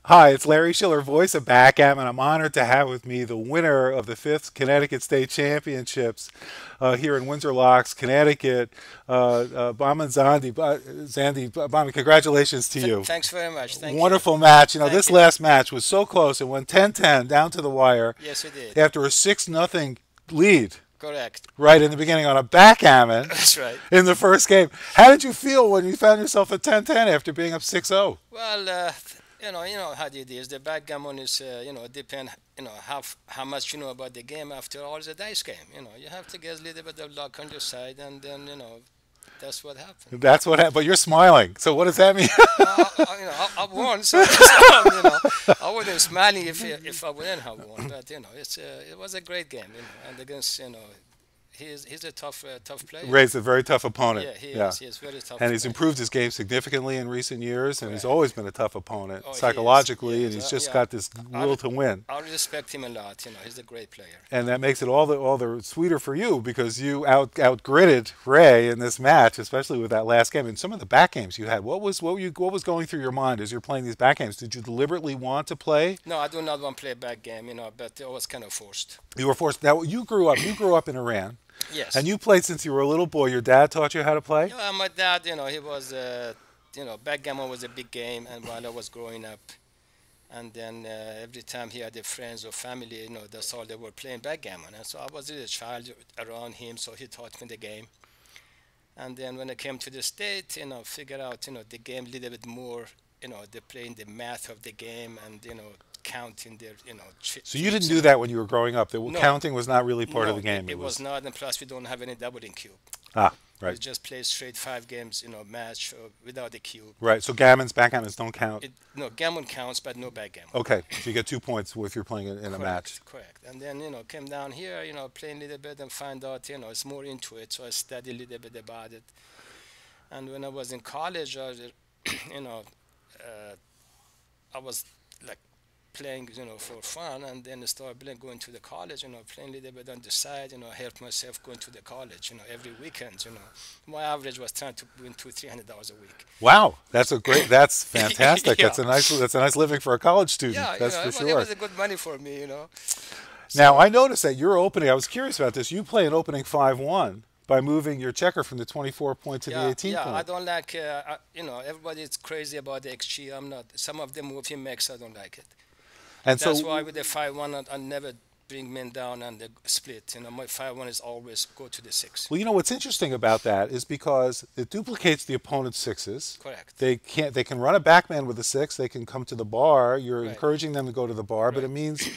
Hi, it's Larry Shiller, voice of Backgammon. I'm honored to have with me the winner of the fifth Connecticut State Championships here in Windsor Locks, Connecticut, Bauman Zandi. Bauman, congratulations to you. Thanks very much. Thank you. Wonderful match. Thank This you. last match was so close. It went 10-10 down to the wire Yes, we did. after a 6-0 lead Correct. right in the beginning on a backgammon That's right. in the first game. How did you feel when you found yourself at 10-10 after being up 6-0? Well, you know how it is. The backgammon is, depend, how much you know about the game. After all, it's a dice game. You have to get a little bit of luck on your side, and then that's what happened. That's what happened. But you're smiling. So what does that mean? I won, so I wouldn't smiling if I wouldn't have won. But it was a great game, and against he's a tough player. Ray's a very tough opponent. Yeah, he Yeah. is. He is very tough And to he's play. improved his game significantly in recent years, and he's Correct. always been a tough opponent Oh, he is. psychologically, and Yes. he's just Yeah. got this I, will to win. I respect him a lot. He's a great player. And that makes it all the sweeter for you because you outgritted Ray in this match, especially with that last game and some of the back games you had. What was going through your mind as you're playing these back games? Did you deliberately want to play? No, I do not want to play back game, but it was kind of forced. You were forced. Now you grew up in Iran, Yes. and you played since you were a little boy. Your dad taught you how to play. Yeah, my dad, he was, backgammon was a big game, and while I was growing up, and then every time he had a friends or family, that's all they were playing backgammon, and so I was really a child around him, so he taught me the game. And then when I came to the state, figure out, the game a little bit more, they playing the math of the game and, counting their, So you didn't chips do and that when you were growing up. The no, counting was not really part of no, the game. it It was was not, and plus we don't have any doubling cube. We right, just play straight 5 games, match without the cube. right. So backgammons don't count. No, gammon counts, but no backgammon. Okay, so you get 2 points if you're playing in a match. Correct, correct. And then, came down here, playing a little bit and find out, it's more into it. So I studied a little bit about it. And when I was in college, you know, uh, I was like playing, for fun, and then I started going to the college, playing a little bit on the side, help myself going to the college, every weekend, My average was trying to win $200-300 a week. Wow, that's fantastic. Yeah, That's a nice living for a college student. yeah, That's for it sure. was a good money for me. Now So I noticed that your opening. I was curious about this. You play an opening 5-1 by moving your checker from the 24 point to the yeah, 18 yeah, I point. don't like, everybody's crazy about the XG. I'm not. Some of the move he makes, I don't like it. And That's why so, with the 5-1, I never bring men down and the split. My 5-1 is always go to the six. well, what's interesting about that is because it duplicates the opponent's sixes. Correct. They can run a backman with a six. They can come to the bar. You're Right. encouraging them to go to the bar, but it Right. means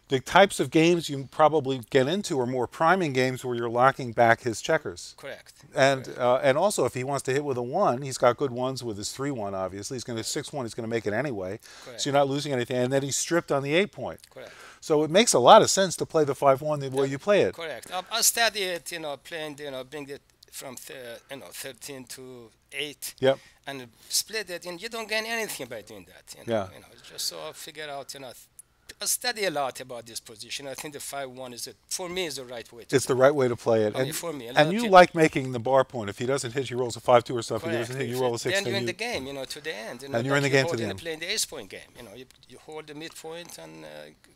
the types of games you probably get into are more priming games where you're locking back his checkers. Correct. And Correct. uh, and also, if he wants to hit with a one, he's got good ones with his 3-1. Obviously, he's going to 6-1. He's going to make it anyway, so Correct. you're not losing anything. And then he's stripped on the 8 point. Correct. So it makes a lot of sense to play the 5-1 the way you play it. Correct. I study it, playing, bring it from 13 to 8 Yep. and split it, and you don't gain anything by doing that. Yeah. It's just so I figure out, I study a lot about this position. I think the 5-1 for me is the right way to It's the play. right way to play it. I mean, for me, a lot And of you people. like making the bar point. If he doesn't hit, he rolls a 5-2 or something. If he Correct. doesn't hit, you If roll a it- 6. then you're Then in the you game, to the end. and you're in the game to the end. Playing the ace point game. You hold the midpoint, and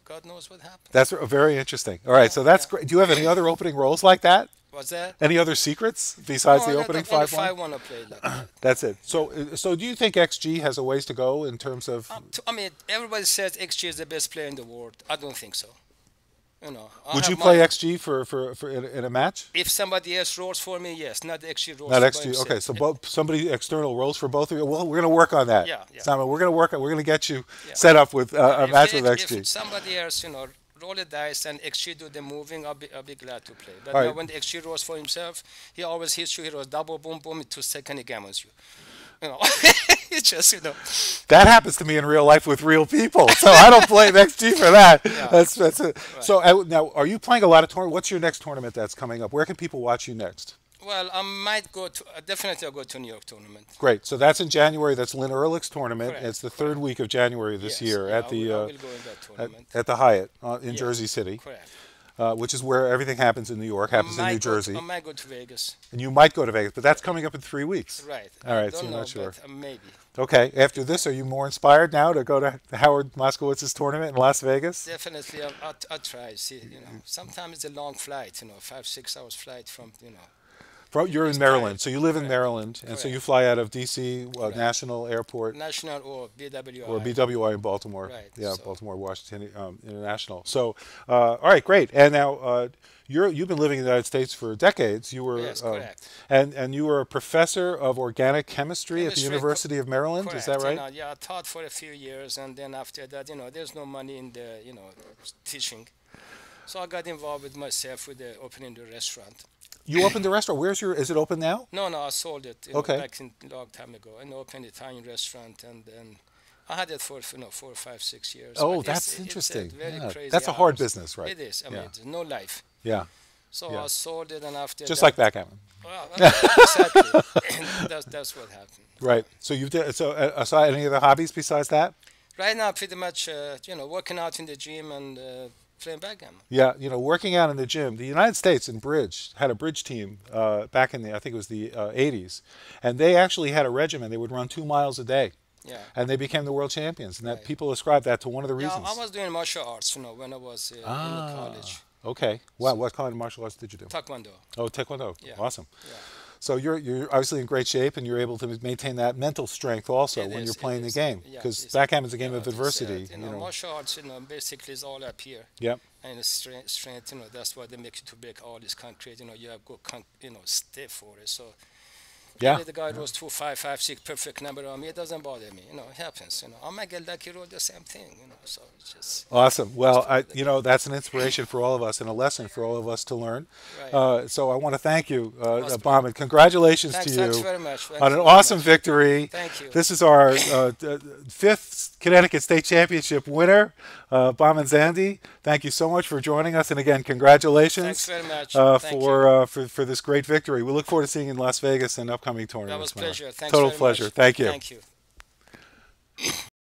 God knows what happens. That's very interesting. All right, Yeah, so that's yeah. great. Do you have any other opening rolls like that? What's that? Any other secrets besides No, the no, opening only 5-1? 5-1 I played like that. That's it. So do you think XG has a ways to go in terms of? I mean, everybody says XG is the best player in the world. I don't think so. I Would have you play my. XG for in a match? If somebody else rolls for me, yes. Not XG rolls Not by XG. himself. Okay, so somebody external rolls for both of you. Well, we're going to work on that. Yeah, yeah. Simon, we're going to work. We're going to get you Yeah. set up with a match with If XG. somebody else, roll the dice and XG do the moving, I'll be glad to play. But All now right. when the XG rolls for himself, he always hits you. He rolls double, boom, boom. In 2 seconds, he gammons you. It's just, That happens to me in real life with real people, so I don't blame XG for that. Yeah. That's it. Right. So now, are you playing a lot of tournaments? What's your next tournament that's coming up? Where can people watch you next? Well, I might go to, definitely I'll go to New York tournament. Great. So that's in January. That's Lynn Ehrlich's tournament. Correct, It's the third week of January this Yes, year yeah, at I the will go in that at, tournament. at the Hyatt in Yes, Jersey City. correct. which is where everything happens in New York, happens in New I Jersey. might go to Vegas. And you might go to Vegas, but that's coming up in 3 weeks. Right. All I right, so don't you're know, not sure. but maybe. Okay, after this, are you more inspired now to go to Howard Moskowitz's tournament in Las Vegas? Definitely, I'll try. See, sometimes it's a long flight. 5, 6 hours flight from You're in It's Maryland, tired. so you live in Correct. Maryland, and so you Correct. fly out of D.C. Correct. National Airport National or or BWI. BWI in Baltimore. Right. Yeah, So Baltimore Washington International. So, all right, great. And now you've been living in the United States for decades. You were yes, correct. and you were a professor of organic chemistry at the Chemistry, University of Maryland. Is that correct. right? Yeah, I taught for a few years, and then after that, there's no money in the teaching. So I got involved with myself with the opening the restaurant. You opened the restaurant. Is it open now? No, no, I sold it Okay. back in long time ago, and opened Italian restaurant, and then I had it for 4, 5, 6 years. Oh, But that's it's interesting. a very Yeah. crazy That's a hard hours. business, right? It is. I mean, Yeah. there's no life. Yeah. So Yeah. I sold it, and after Just that, like backgammon. well, exactly. That's what happened. Right. So you've done, any other hobbies besides that? Right now, pretty much, working out in the gym and playing backgammon. Yeah, working out in the gym. The United States in bridge had a bridge team back in I think it was the 80s, and they actually had a regimen. They would run 2 miles a day, Yeah. and they became the world champions. And that Right. people ascribe that to one of the Yeah, reasons. I was doing martial arts, when I was in the college. Okay. Wow. What kind of martial arts did you do? Taekwondo. Oh, Taekwondo. Yeah. Awesome. Yeah. So you're obviously in great shape, and you're able to maintain that mental strength also It when is, you're it playing the is. game, Yeah, because it's- backgammon's a game of it's, adversity. martial arts, basically is all up here. Yep. And the strength, that's why they make you to break all this concrete. You have to go, stay for it. So Yeah. maybe the guy was 2, 5, 5, 6, perfect number on me. It doesn't bother me. It happens. I might get lucky, roll the same thing. So it's just Awesome. Well, that's an inspiration for all of us and a lesson for all of us to learn. right. So I want to thank you, Awesome. Bauman. Congratulations Thanks, to thanks you very much. Thanks on an very awesome much. victory. Thank you. This is our fifth Connecticut State Championship winner, Bauman Zandi. Thank you so much for joining us, and again, congratulations Thanks very much. Thank you. for this great victory. We look forward to seeing you in Las Vegas and upcoming That tournaments. was man. pleasure. Thanks Total very pleasure. much. Thank you. Thank you.